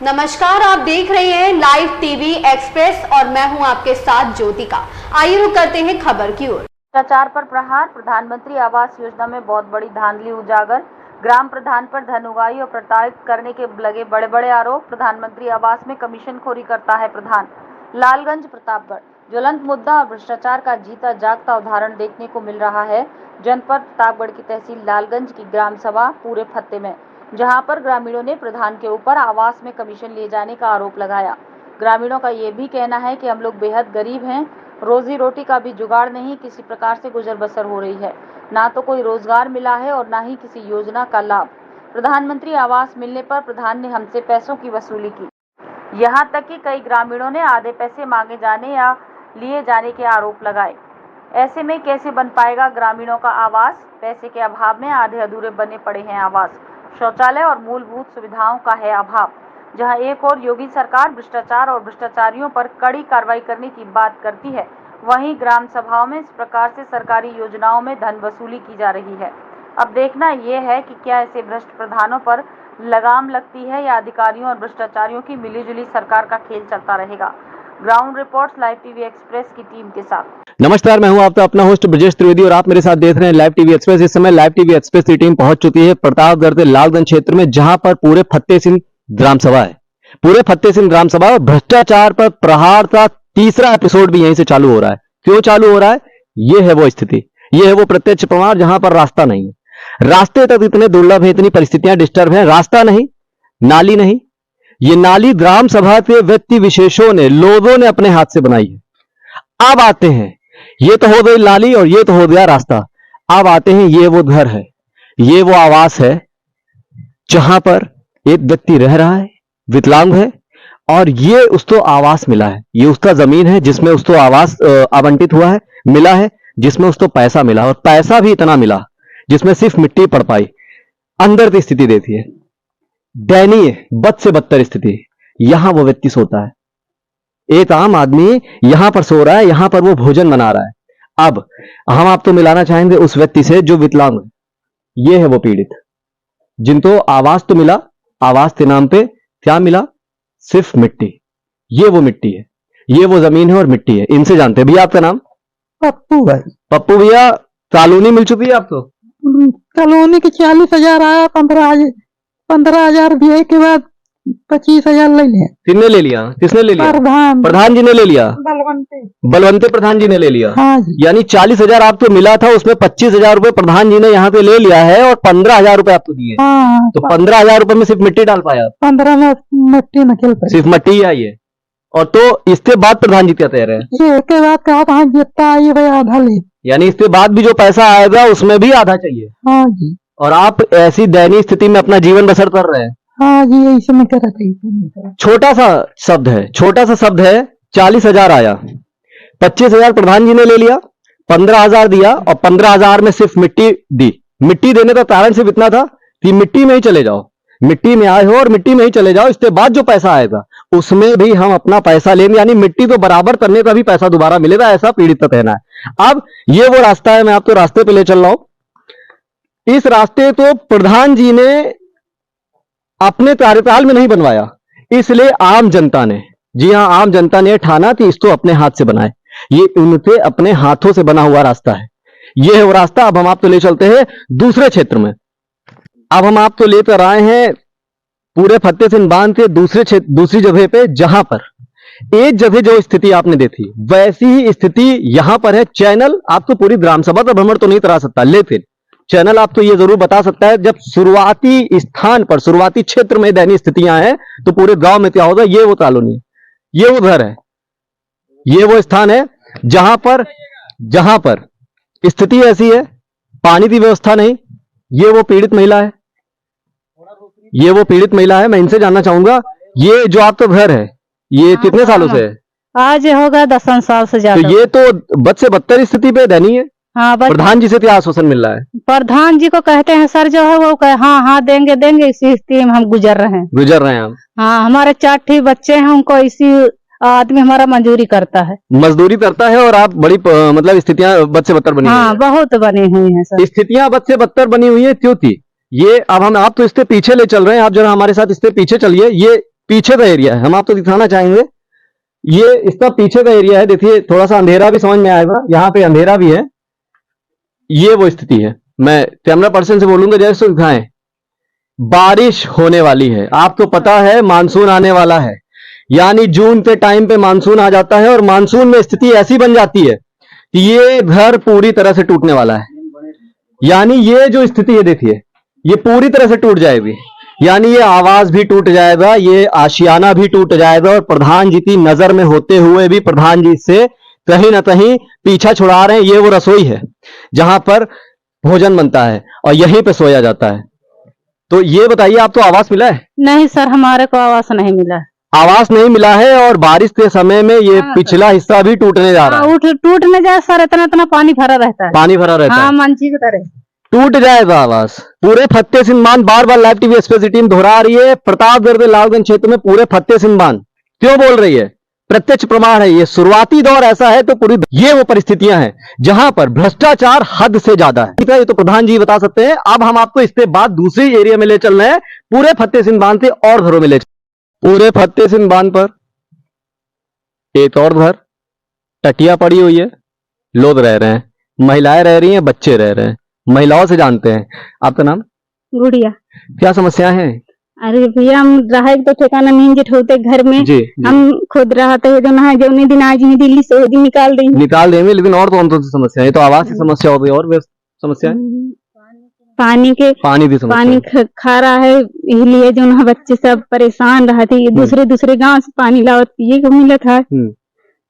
नमस्कार, आप देख रहे हैं लाइव टीवी एक्सप्रेस और मैं हूं आपके साथ ज्योतिका। आइए रुक करते हैं खबर की ओर। भ्रष्टाचार पर प्रहार, प्रधानमंत्री आवास योजना में बहुत बड़ी धांधली उजागर, ग्राम प्रधान पर धन उगाही और प्रताड़ित करने के लगे बड़े बड़े आरोप। प्रधानमंत्री आवास में कमीशनखोरी करता है प्रधान। लालगंज प्रतापगढ़, ज्वलंत मुद्दा और भ्रष्टाचार का जीता जागता उदाहरण देखने को मिल रहा है जनपद प्रतापगढ़ की तहसील लालगंज की ग्राम सभा पूरे फत्ते में, जहां पर ग्रामीणों ने प्रधान के ऊपर आवास में कमीशन लिए जाने का आरोप लगाया। ग्रामीणों का ये भी कहना है कि हम लोग बेहद गरीब हैं, रोजी रोटी का भी जुगाड़ नहीं, किसी प्रकार से गुजर बसर हो रही है, ना तो कोई रोजगार मिला है और ना ही किसी योजना का लाभ। प्रधानमंत्री आवास मिलने पर प्रधान ने हमसे पैसों की वसूली की, यहाँ तक कि कई ग्रामीणों ने आधे पैसे मांगे जाने या लिए जाने के आरोप लगाए। ऐसे में कैसे बन पाएगा ग्रामीणों का आवास? पैसे के अभाव में आधे अधूरे बने पड़े हैं आवास। शौचालय और मूलभूत सुविधाओं का है अभाव। जहां एक और योगी सरकार भ्रष्टाचार और भ्रष्टाचारियों पर कड़ी कार्रवाई करने की बात करती है, वहीं ग्राम सभाओं में इस प्रकार से सरकारी योजनाओं में धन वसूली की जा रही है। अब देखना यह है कि क्या ऐसे भ्रष्ट प्रधानों पर लगाम लगती है या अधिकारियों और भ्रष्टाचारियों की मिलीजुली सरकार का खेल चलता रहेगा। Ground reports live TV express की टीम के साथ। नमस्कार, मैं हूं आपका अपना होस्ट ब्रजेश त्रिवेदी और आप मेरे साथ देख रहे हैं लाइव टीवी एक्सप्रेस। इस समय लाइव टीवी एक्सप्रेस की टीम पहुंच चुकी है प्रतापगढ़ के लालगंज क्षेत्र में, जहां पर पूरे फत्ते सिंह ग्राम सभा है। पूरे फत्ते सिंह ग्राम सभा और भ्रष्टाचार पर प्रहार का तीसरा एपिसोड भी यहीं से चालू हो रहा है। क्यों चालू हो रहा है? ये है वो स्थिति, ये है वो प्रत्यक्ष प्रमाण जहां पर रास्ता नहीं है। रास्ते तक इतने दुर्लभ है, इतनी परिस्थितियां डिस्टर्ब है। रास्ता नहीं, नाली नहीं, ये नाली ग्राम सभा के व्यक्ति विशेषों ने, लोगों ने अपने हाथ से बनाई है। अब आते हैं, ये तो हो गई नाली और ये तो हो गया रास्ता। अब आते हैं, ये वो घर है, ये वो आवास है जहां पर एक व्यक्ति रह रहा है, विकलांग है, और ये उसको आवास मिला है। ये उसका जमीन है जिसमें उसको आवास आवंटित हुआ है, मिला है, जिसमें उसको पैसा मिला, और पैसा भी इतना मिला जिसमें सिर्फ मिट्टी पड़ पाई। अंदर की स्थिति देखिए, दयनीय, बद से बदतर स्थिति। यहां वो व्यक्ति सोता है, एक आम आदमी यहां पर सो रहा है, यहां पर वो भोजन बना रहा है। अब हम आपको मिलाना चाहेंगे उस व्यक्ति से जो विकलांग है। ये है वो पीड़ित जिनको आवास तो मिला, आवास के नाम पे क्या मिला? सिर्फ मिट्टी। ये वो मिट्टी है, ये वो जमीन है और मिट्टी है। इनसे जानते हैं। भैया आपका नाम? पप्पू भाई। पप्पू भैया, कॉलोनी मिल चुकी है आपको? कॉलोनी के 40,000 आया, 15,000 दिए के बाद 25,000 ले लिया। किसने ले लिया? किसने ले लिया? प्रधान जी ने ले लिया। बलवंते प्रधान जी ने ले लिया। हाँ जी। यानी 40,000 आपको मिला था, उसमें 25,000 रुपए प्रधान जी ने यहाँ पे ले लिया है और 15,000 रुपए आपको दिए। हाँ, तो 15,000 रुपए में सिर्फ मिट्टी डाल पाया? 15 में मिट्टी न खेल पाई, सिर्फ मिट्टी ही आई है। और तो इसके बाद प्रधान जी क्या कह रहे हैं? ये के बाद कहा था जितना आई भाई आधा ले। यानी इसके बाद भी जो पैसा आएगा उसमें भी आधा चाहिए। हाँ जी। और आप ऐसी दयनीय स्थिति में अपना जीवन बसर कर रहे हैं। हाँ जी, ऐसे में कर रहे। छोटा सा शब्द है, छोटा सा शब्द है। 40,000 आया, 25,000 प्रधान जी ने ले लिया, 15,000 दिया और 15,000 में सिर्फ मिट्टी दी। मिट्टी देने का कारण सिर्फ इतना था कि मिट्टी में ही चले जाओ, मिट्टी में आए हो और मिट्टी में ही चले जाओ। इसके बाद जो पैसा आएगा उसमें भी हम अपना पैसा लेंगे, यानी मिट्टी तो बराबर करने का भी पैसा दोबारा मिलेगा, ऐसा पीड़ित का कहना है। अब ये वो रास्ता है, मैं आपको रास्ते पे ले चल रहा हूं। इस रास्ते को प्रधान जी ने अपने कार्यकाल में नहीं बनवाया, इसलिए आम जनता ने, जी हां, आम जनता ने ठाना कि इसको अपने हाथ से बनाए। ये उनके अपने हाथों से बना हुआ रास्ता है। ये है वो रास्ता। अब हम आपको ले चलते हैं दूसरे क्षेत्र में। अब हम आपको लेकर आए हैं पूरे फत्ते सिंह बांध के दूसरी जगह पे, जहां पर एक जगह जो स्थिति आपने देखी वैसी ही स्थिति यहां पर है। चैनल आपको पूरी ग्राम सभा का भ्रमण तो नहीं करा सकता, लेकिन चैनल आपको ये जरूर बता सकता है जब शुरुआती स्थान पर, शुरुआती क्षेत्र में दयनीय स्थितियां हैं तो पूरे गांव में क्या होगा। ये वो कॉलोनी है, ये वो घर है, ये वो स्थान है जहां पर स्थिति ऐसी है, पानी की व्यवस्था नहीं। ये वो पीड़ित महिला है, ये वो पीड़ित महिला है। मैं इनसे जानना चाहूंगा, ये जो आपका घर है ये कितने सालों से है? आज होगा 10 साल से ज्यादा। तो ये तो बद से बदतर स्थिति पे दयनीय है। हाँ, प्रधान जी से क्या आश्वासन मिल रहा है? प्रधान जी को कहते हैं सर जो है वो कहे हाँ हाँ देंगे, इसी स्थिति में हम गुजर रहे हैं हम। हाँ, हमारे 4 ठीक बच्चे हैं, उनको इसी आदमी हमारा मजदूरी करता है और आप बड़ी मतलब स्थितियां बद से बदतर बनी हुई हैं। बहुत बनी हुई हैं सर। स्थितियां बद से बदतर बनी हुई है क्यों थी? ये अब हम आप तो इसके पीछे ले चल रहे हैं, आप जरा हमारे साथ इसके पीछे चलिए। ये पीछे का एरिया है, हम आपको दिखाना चाहेंगे। ये इसका पीछे का एरिया है, देखिए थोड़ा सा अंधेरा भी समझ में आएगा, यहाँ पे अंधेरा भी है। ये वो स्थिति है, मैं कैमरा पर्सन से बोलूंगा जैसे दिखाएं। बारिश होने वाली है, आपको पता है मानसून आने वाला है, यानी जून के टाइम पे मानसून आ जाता है और मानसून में स्थिति ऐसी बन जाती है कि ये घर पूरी तरह से टूटने वाला है। यानी ये जो स्थिति है देखिए, ये पूरी तरह से टूट जाएगी, यानी ये आवास भी टूट जाएगा, ये आशियाना भी टूट जाएगा और प्रधान जी की नजर में होते हुए भी प्रधान जी से कहीं ना कहीं पीछा छुड़ा रहे हैं। ये वो रसोई है जहां पर भोजन बनता है और यहीं पे सोया जाता है। तो ये बताइए, आपको आवास मिला है? नहीं सर, हमारे को आवास नहीं मिला। आवास नहीं मिला है और बारिश के समय में ये पिछला हिस्सा भी टूटने जा रहा है। टूटने जाए सर, इतना इतना पानी भरा रहता है। पानी भरा रहता है, मंची की तरह टूट जाएगा आवास। पूरे फतेह सिंह बांध, बार बार लाइव टीवी एक्सप्रेस टीम दोहरा रही है, प्रतापगढ़ के लालगंज क्षेत्र में पूरे फतेह सिंह बांध क्यों बोल रही है? प्रत्यक्ष प्रमाण है, ये शुरुआती दौर ऐसा है तो पूरी ये वो परिस्थितियां हैं जहां पर भ्रष्टाचार हद से ज्यादा है। ये तो प्रधान जी बता सकते हैं। अब हम आपको इसके बाद दूसरी एरिया में ले चल रहे हैं, पूरे फतेह सिंह बांध से और घरों में ले चल। पूरे फतेह सिंह बांध पर एक और घर, टटिया पड़ी हुई है, लोग रह रहे हैं, महिलाएं रह रही हैं, बच्चे रह रहे हैं। महिलाओं से जानते हैं, आपका नाम? गुड़िया। क्या समस्या है? अरे भैया, हम रहे तो ठिकाना नहीं जिठ होते घर में जी। हम खुद रहते हुए जो दिन आज ही दिल्ली से वो दिन निकाल देंगे। लेकिन और कौन सी समस्या है? तो आवास की समस्या हो गई, और भी समस्या है? पानी की समस्या, पानी खारा है, इसलिए जो ना बच्चे सब परेशान रहते, दूसरे गांव से पानी लाओ पिए को मिला था।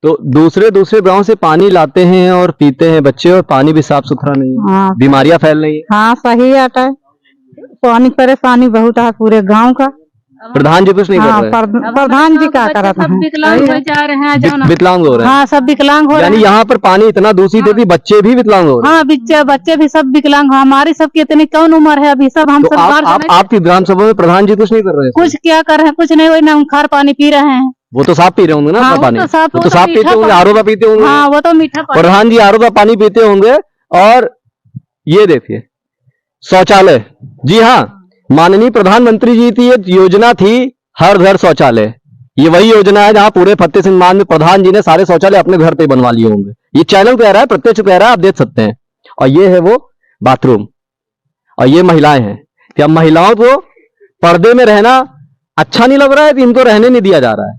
तो दूसरे गांव से पानी लाते हैं और पीते हैं बच्चे, और पानी भी साफ सुथरा नहीं है। हाँ, बीमारियां फैल रही है। हाँ सही आता है, पानी परेशानी बहुत है पूरे गांव का। प्रधान जी कुछ नहीं कर रहे। प्रधान जी क्या कर रहे हैं? विकलांग हो जा रहे हैं, विकलांग हो रहे हैं। हाँ, सब विकलांग हो रहे हैं। यानी यहाँ पर पानी इतना दूषित है कि बच्चे भी विकलांग हो रहे हैं। हाँ, बच्चे भी सब विकलांग। हमारी सबकी इतनी कौन उम्र है अभी? सब हम तो आपकी ग्राम सभा में प्रधान जी कुछ नहीं कर रहे हैं? कुछ क्या कर रहे हैं? कुछ नहीं, वही ना खार पानी पी रहे हैं। वो तो साफ पी रहे होंगे ना, हाँ, पानी वो तो साफ पीते होंगे, आरो पीते होंगे। हाँ, वो तो मीठा पानी। प्रधान जी आरो पानी पीते होंगे। और ये देखिए शौचालय, जी हाँ, माननीय प्रधानमंत्री जी की एक योजना थी हर घर शौचालय। ये वही योजना है जहां पूरे फतेह सिंह बांध में प्रधान जी ने सारे शौचालय अपने घर पे बनवा लिए होंगे। ये चैनल कह रहा है, प्रत्यक्ष कह रहा है, आप देख सकते हैं। और ये है वो बाथरूम, और ये महिलाएं हैं। क्या महिलाओं को पर्दे में रहना अच्छा नहीं लग रहा है कि इनको रहने नहीं दिया जा रहा है?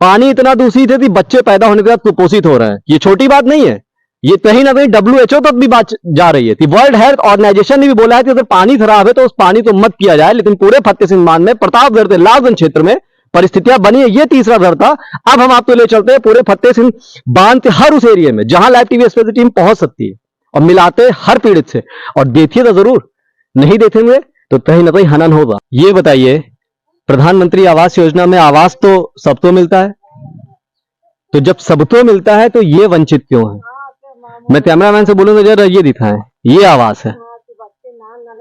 पानी इतना दूषित है कि बच्चे पैदा होने के बाद कुपोषित हो रहे हैं। ये छोटी बात नहीं है, ये कहीं ना कहीं WHO तक भी बात जा रही है कि वर्ल्ड हेल्थ ऑर्गेनाइजेशन ने भी बोला है कि अगर पानी खराब है तो उस पानी को मत पिया जाए। लेकिन पूरे फतेह सिंह बांध में, प्रतापगढ़ के लालगंज क्षेत्र में परिस्थितियां बनी है। ये तीसरा घर था। अब हम आपको ले चलते हैं पूरे फतेह सिंह बांध के हर उस एरिया में जहां लाइव टीवी एक्सप्रेस टीम पहुंच सकती है और मिलाते हर पीड़ित से। और देखिएगा जरूर, नहीं देखेंगे तो कहीं ना कहीं हनन होगा। ये बताइए, प्रधानमंत्री आवास योजना में आवास तो सबको मिलता है, तो जब सबको मिलता है तो ये वंचित क्यों है? मैं कैमरामैन से बोलूंगा जरा ये दिखाएं, ये आवास है,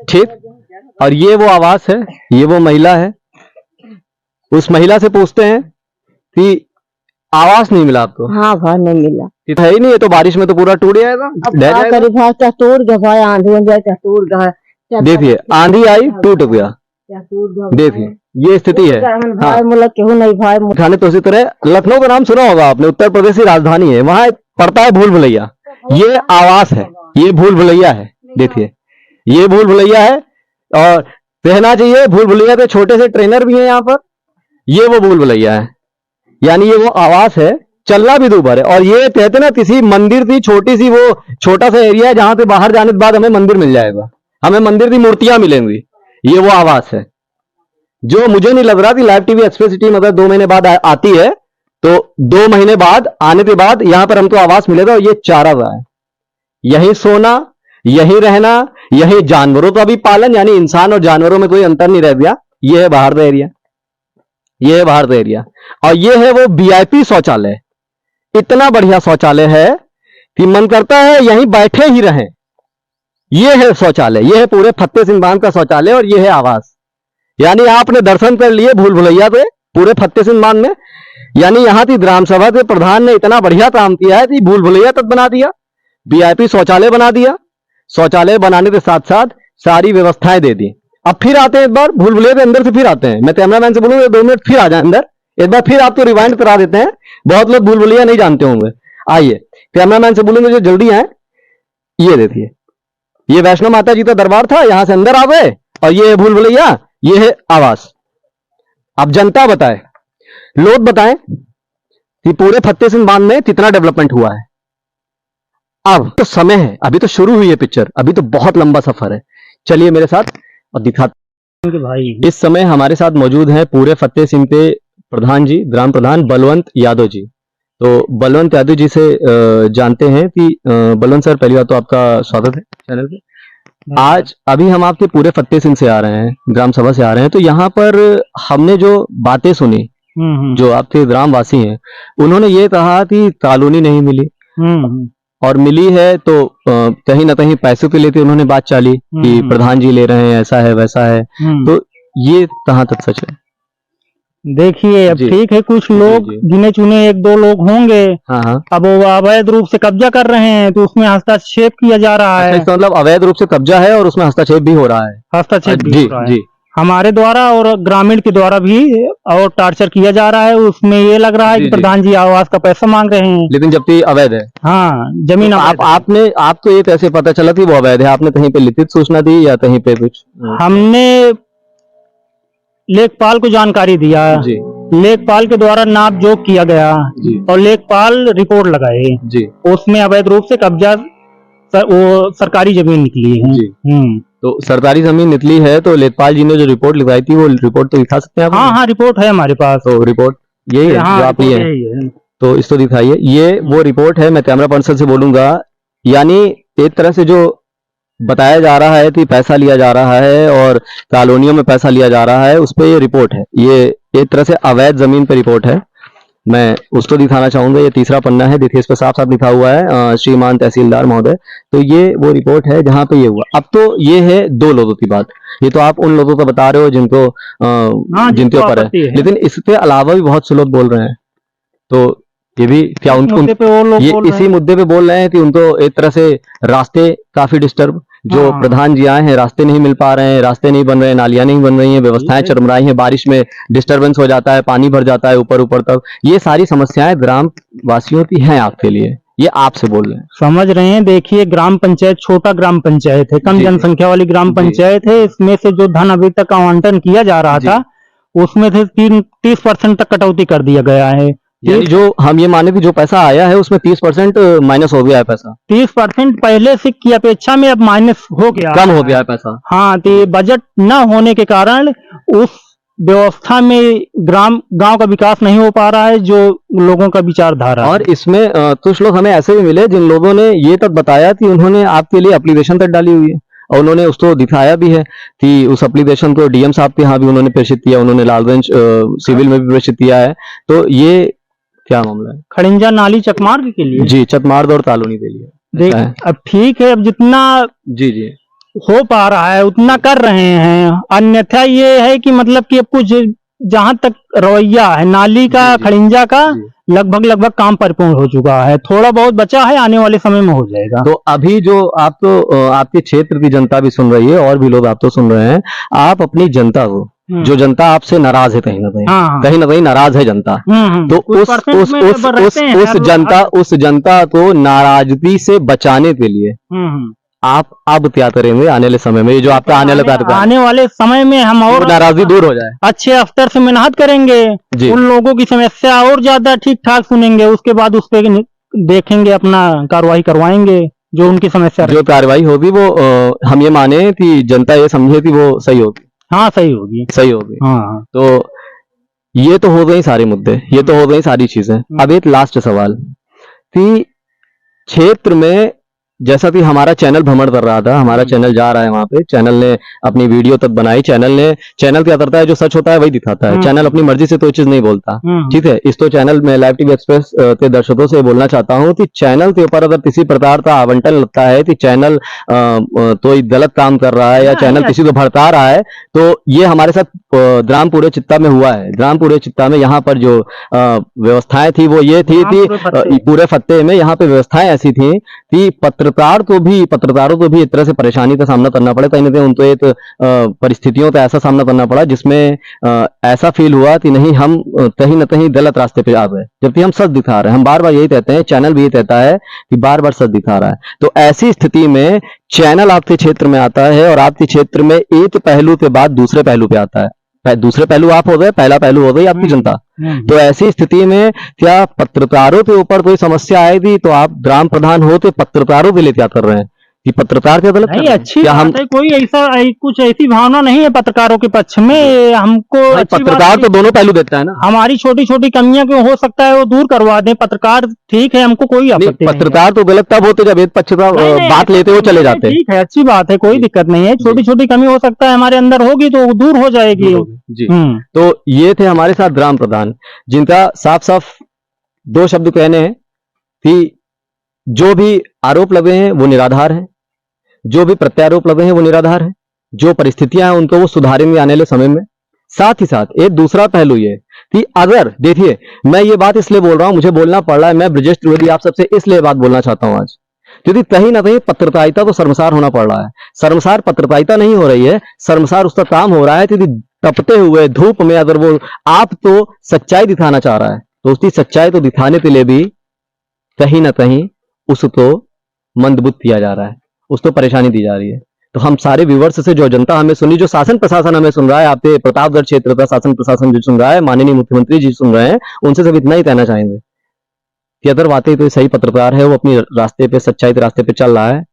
ठीक, और ये वो आवास है, ये वो महिला है। उस महिला से पूछते हैं कि आवास नहीं मिला आपको? हाँ भाई, नहीं मिला। है ही नहीं, है तो बारिश में तो पूरा टूट जाएगा, ढह जाएगा। टूट गया भाई, आंधी टूट गया। देखिए आंधी आई, टूट गया। देखिए ये स्थिति है। भाई मुला क्यों नहीं भाई? खाने तो उसी तरह लखनऊ का नाम सुना होगा आपने, उत्तर प्रदेश की राजधानी है, वहां पड़ता है भूल भुलैया। ये आवास है, ये भूल भुलैया है। देखिए ये भूल भुलैया है, और कहना चाहिए भूल भुलैया के छोटे से ट्रेनर भी हैं यहाँ पर। ये वो भूल भुलैया है, यानी ये वो आवास है। चलना भी दूभर है, और ये कहते ना किसी मंदिर की छोटी सी, वो छोटा सा एरिया है जहां से बाहर जाने के बाद हमें मंदिर मिल जाएगा, हमें मंदिर की मूर्तियां मिलेंगी। ये वो आवास है जो मुझे नहीं लग रहा कि लाइव टीवी एक्सप्रेस टीम अगर 2 महीने बाद आती है तो 2 महीने बाद आने के बाद यहां पर हमको आवास मिलेगा। और ये चारा हुआ है, यही सोना, यही रहना, यही जानवरों का भी पालन, यानी इंसान और जानवरों में कोई अंतर नहीं रह गया। ये है बाहर का एरिया, ये है बाहर का एरिया। और ये है वो VIP शौचालय। इतना बढ़िया शौचालय है कि मन करता है यहीं बैठे ही रहें। ये है शौचालय, ये है पूरे फतेह सिंह बांध का शौचालय, और ये है आवास। यानी आपने दर्शन कर लिए भूल भुलैया पे पूरे फतेह सिंह बांध में। यानी यहाँ की ग्राम सभा के प्रधान ने इतना बढ़िया काम किया है कि भूल भुलैया तक बना दिया, VIP शौचालय बना दिया, शौचालय बनाने के साथ साथ सारी व्यवस्थाएं दे दी। अब फिर आते हैं एक बार भूल भुलैया के अंदर से फिर आते हैं। मैं कैमरामैन से बोलूंगा 2 मिनट फिर आ जाए अंदर, एक बार फिर आपको रिवाइंड करा देते हैं। बहुत लोग भूल भुलैया नहीं जानते होंगे। आइए कैमरामैन से बोलूंगे जो जल्दी आए। ये देखिए, ये वैष्णो माता जी का दरबार था, यहां से अंदर आ गए, और ये है भूल भुलैया, ये है आवास। अब जनता बताए, लोग बताएं कि पूरे फतेह सिंह बांध में कितना डेवलपमेंट हुआ है। अब तो समय है, अभी तो शुरू हुई है पिक्चर, अभी तो बहुत लंबा सफर है। चलिए मेरे साथ और दिखाते हैं भाई। इस समय हमारे साथ मौजूद हैं पूरे फतेह सिंह के प्रधान जी, ग्राम प्रधान बलवंत यादव जी। तो बलवंत यादव जी से जानते हैं कि बलवंत सर, पहली बार तो आपका स्वागत है चैनल पे। आज अभी हम आपके पूरे फतेह सिंह से आ रहे हैं, ग्राम सभा से आ रहे हैं, तो यहाँ पर हमने जो बातें सुनी, जो आपके ग्रामवासी हैं, उन्होंने ये कहा कि कॉलोनी नहीं मिली, और मिली है तो कहीं ना कहीं पैसों के लिए तो उन्होंने बात चाली कि प्रधान जी ले रहे हैं, ऐसा है वैसा है। तो ये कहाँ तक सच है? देखिए, अब ठीक है, कुछ लोग गिने चुने 1-2 लोग होंगे। हाँ। अब वो अवैध रूप से कब्जा कर रहे हैं, तो उसमें हस्तक्षेप किया जा रहा है। इसका मतलब अवैध रूप से कब्जा है और उसमें हस्तक्षेप भी हो रहा है। हस्तक्षेप भी हो रहा है हमारे द्वारा और ग्रामीण के द्वारा भी, और टार्चर किया जा रहा है। उसमें ये लग रहा है कि प्रधान जी आवास का पैसा मांग रहे हैं, लेकिन जबकि अवैध है। हाँ, जमीन तो आपको ये कैसे पता चला कि वो अवैध है? आपने कहीं पे लिखित सूचना दी या कहीं पे कुछ? हमने लेखपाल को जानकारी दिया जी। लेखपाल के द्वारा नाप जोख किया गया जी। और लेखपाल रिपोर्ट लगाए जी। उसमें अवैध रूप से कब्जा वो सरकारी जमीन निकली है जी। तो सरकारी जमीन निकली है, तो लेखपाल जी ने जो रिपोर्ट लिखवाई थी, वो रिपोर्ट तो दिखा सकते हैं आप? हाँ, रिपोर्ट है हमारे पास। तो रिपोर्ट यही है जो आप लिए हैं, तो इसको दिखाइए। ये वो रिपोर्ट है। मैं कैमरा पर्सन से बोलूंगा, यानी एक तरह से जो बताया जा रहा है कि पैसा लिया जा रहा है और कॉलोनियों में पैसा लिया जा रहा है, उस पर ये रिपोर्ट है। ये एक तरह से अवैध जमीन पे रिपोर्ट है। मैं उसको दिखाना चाहूंगा। ये तीसरा पन्ना है, देखिए इस पर साफ साफ लिखा हुआ है श्रीमान तहसीलदार महोदय। तो ये वो रिपोर्ट है जहाँ पे ये हुआ। अब तो ये है 2 लोगों की बात। ये तो आप उन लोगों को बता रहे हो जिनके ऊपर है, लेकिन इसके अलावा भी बहुत से लोग बोल रहे हैं। तो ये भी क्या ये इसी मुद्दे पे बोल रहे हैं कि उनको एक तरह से रास्ते काफी डिस्टर्ब, जो प्रधान जी आए हैं, रास्ते नहीं मिल पा रहे हैं, रास्ते नहीं बन रहे हैं, नालियां नहीं बन रही हैं, व्यवस्थाएं चरमराई हैं, बारिश में डिस्टरबेंस हो जाता है, पानी भर जाता है ऊपर तक। ये सारी समस्याएं ग्राम वासियों की हैं आपके लिए, ये आपसे बोल रहे हैं। समझ रहे हैं। देखिए, ग्राम पंचायत छोटा ग्राम पंचायत है, कम जनसंख्या वाली ग्राम पंचायत है। इसमें से जो धन अभी तक आवंटन किया जा रहा था, उसमें से 30% तक कटौती कर दिया गया है। यानी जो हम ये माने कि जो पैसा आया है उसमें 30% माइनस हो गया है पैसा। 30% पहले से की अपेक्षा में अब माइनस हो गया, कम हो गया है पैसा। हाँ, तो बजट न होने के कारण उस व्यवस्था में गांव का विकास नहीं हो पा रहा है, जो लोगों का विचारधारा। और इसमें कुछ लोग हमें ऐसे भी मिले जिन लोगों ने ये तक बताया कि उन्होंने आपके लिए एप्लीकेशन तक डाली हुई है, और उन्होंने उसको दिखाया भी है कि उस एप्लीकेशन को डीएम साहब के यहाँ भी उन्होंने प्रेषित किया, उन्होंने लालगंज सिविल में भी प्रेषित किया है। तो ये क्या मामला है? खड़िंजा नाली चकमार्ग के लिए जी, चकमार्ग और कॉलोनी के लिए। देख, अब ठीक है, अब जितना जी हो पा रहा है उतना कर रहे हैं। अन्यथा ये है कि मतलब कि अब कुछ जहां तक रवैया है नाली का, खड़िंजा का, लगभग काम परिपूर्ण हो चुका है। थोड़ा बहुत बचा है, आने वाले समय में हो जाएगा। तो अभी जो आप तो आपके क्षेत्र की जनता भी सुन रही है और भी लोग आप तो सुन रहे हैं, आप अपनी जनता को, जो जनता आपसे नाराज है, कहीं ना कहीं नाराज है जनता, तो उस जनता को नाराजगी से बचाने के लिए आप अब क्या करेंगे आने वाले समय में? ये जो आपका आने वाले समय में हम और नाराजगी दूर हो जाए, अच्छे अफसर से मेहनत करेंगे, उन लोगों की समस्या और ज्यादा ठीक ठाक सुनेंगे, उसके बाद उस पर देखेंगे, अपना कार्रवाई करवाएंगे। जो उनकी समस्या, जो कार्रवाई होगी वो हम ये माने कि जनता ये समझे कि वो सही होगी। हाँ, सही होगी। हाँ। तो ये तो हो गई सारे मुद्दे, ये तो हो गई सारी चीजें। अब एक लास्ट सवाल कि क्षेत्र में जैसा कि हमारा चैनल भ्रमण कर रहा था, हमारा चैनल जा रहा है वहां पे, चैनल ने अपनी वीडियो तक बनाई, चैनल क्या करता है, जो सच होता है वही दिखाता है। चैनल अपनी मर्जी से कोई चीज नहीं बोलता, ठीक है। इस तो चैनल में लाइव टीवी एक्सप्रेस के दर्शकों से बोलना चाहता हूं कि चैनल के ऊपर अगर किसी प्रकार का आवंटन लगता है कि चैनल कोई गलत काम कर रहा है या चैनल किसी को भड़का रहा है, तो ये हमारे साथ ग्राम पूरे चित्ता में हुआ है। ग्राम पूरे चित्ता में यहाँ पर जो व्यवस्थाएं थी वो ये थी, पूरे फतेह में यहाँ पे व्यवस्थाएं ऐसी थी कि पत्रकारों को भी एक तरह से परेशानी का सामना करना पड़ा। कहीं ना कहीं उनको एक परिस्थितियों का ऐसा सामना करना पड़ा जिसमें ऐसा फील हुआ कि नहीं, हम कहीं ना कहीं गलत रास्ते पे आ गए, जबकि हम सच दिखा रहे हैं। हम बार बार यही कहते हैं, चैनल भी यही कहता है कि बार बार सच दिखा रहा है। तो ऐसी स्थिति में चैनल आपके क्षेत्र में आता है और आपके क्षेत्र में एक पहलू के बाद दूसरे पहलू पे आता है। दूसरे पहलू आप हो गए, पहला पहलू हो गई आपकी जनता। तो ऐसी स्थिति में क्या पत्रकारों के ऊपर कोई समस्या आएगी तो आप ग्राम प्रधान हो तो पत्रकारों के लिए क्या कर रहे हैं कि पत्रकार के गलत नहीं, अच्छी बात है। कोई ऐसा कुछ ऐसी भावना नहीं है पत्रकारों के पक्ष में। हमको पत्रकार तो दोनों पहलू देता है ना। हमारी छोटी छोटी कमियां क्यों हो सकता है वो दूर करवा दें पत्रकार, ठीक है, हमको कोई आपत्ति नहीं। पत्रकार तो गलत तब होते जब एक पक्ष का बात लेते वो चले जाते हैं। ठीक है, अच्छी बात है, कोई दिक्कत नहीं है। छोटी छोटी कमी हो सकता है हमारे अंदर होगी तो दूर हो जाएगी जी। तो ये थे हमारे साथ ग्राम प्रधान, जिनका साफ साफ दो शब्द कहने हैं कि जो भी आरोप लगे हैं वो निराधार है, जो भी प्रत्यारोप लगे हैं वो निराधार है, जो परिस्थितियां हैं उनको वो सुधारेंगे आने वाले समय में। साथ ही साथ एक दूसरा पहलू ये कि अगर देखिए, मैं ये बात इसलिए बोल रहा हूं, मुझे बोलना पड़ रहा है, मैं ब्रजेश त्रिवेदी आप सबसे इसलिए बात बोलना चाहता हूं आज, क्योंकि कहीं ना कहीं पत्रकारिता तो शर्मसार होना पड़ रहा है। शर्मसार पत्रकारिता नहीं हो रही है, शर्मसार उसका काम हो रहा है। क्योंकि तपते हुए धूप में अगर वो आप तो सच्चाई दिखाना चाह रहा है तो उसकी सच्चाई तो दिखाने के लिए भी कहीं ना कहीं उसको मंदबुद्ध किया जा रहा है, उसको परेशानी दी जा रही है। तो हम सारे व्यूवर्स से, जो जनता हमें सुनी, जो शासन प्रशासन हमें सुन रहा है, आपके प्रतापगढ़ क्षेत्र का शासन प्रशासन जो सुन रहा है, माननीय मुख्यमंत्री जी सुन रहे हैं, उनसे सब इतना ही कहना चाहेंगे कि अगर वाकई कोई सही पत्रकार है, वो अपनी रास्ते पे, सच्चाई के रास्ते पे चल रहा है,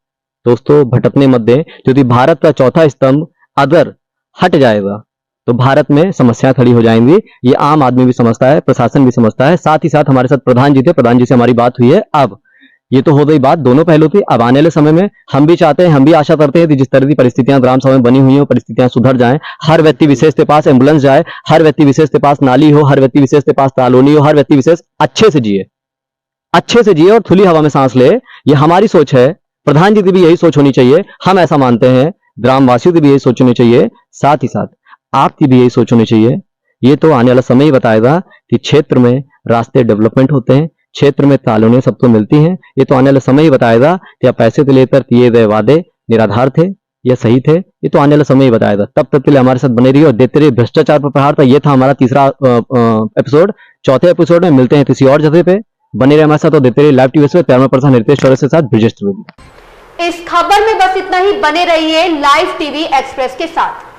तो उसको भटकने मत दें। क्योंकि भारत का चौथा स्तंभ अगर हट जाएगा तो भारत में समस्याएं खड़ी हो जाएंगी। ये आम आदमी भी समझता है, प्रशासन भी समझता है। साथ ही साथ हमारे साथ प्रधान जी थे, प्रधान जी से हमारी बात हुई है। अब ये तो हो गई बात दोनों पहलू की। अब आने वाले समय में हम भी चाहते हैं, हम भी आशा करते हैं कि जिस तरह की परिस्थितियां ग्राम सभा में बनी हुई हैं, परिस्थितियां सुधर जाएं। हर व्यक्ति विशेष के पास एम्बुलेंस जाए, हर व्यक्ति विशेष के पास नाली हो, हर व्यक्ति विशेष के पास कॉलोनी हो, हर व्यक्ति विशेष अच्छे से जिए और खुली हवा में सांस ले। ये हमारी सोच है। प्रधान जी की भी यही सोच होनी चाहिए, हम ऐसा मानते हैं। ग्रामवासियों की भी यही सोच होनी चाहिए, साथ ही साथ आपकी भी यही सोच होनी चाहिए। ये तो आने वाला समय ही बताएगा कि क्षेत्र में रास्ते डेवलपमेंट होते हैं, क्षेत्र में कॉलोनियां सबको मिलती हैं। ये तो आने वाला समय ही बताएगा कि आप पैसे को लेकर किए गए वादे निराधार थे या सही थे। ये तो आने वाला समय ही बताएगा। तब तक के लिए हमारे साथ बने रहिए और देखते रहिए भ्रष्टाचार पर प्रहार। था ये था हमारा तीसरा एपिसोड। चौथे एपिसोड में मिलते हैं किसी और जगह पे। बने रहे हमारे साथ और देखते रहिए लाइव टीवी से। प्यार में प्रधान रितेश चौरस के साथ ब्रजेश त्रिवेदी। इस खबर में बस इतना ही। बने रहिए लाइव टीवी एक्सप्रेस के साथ।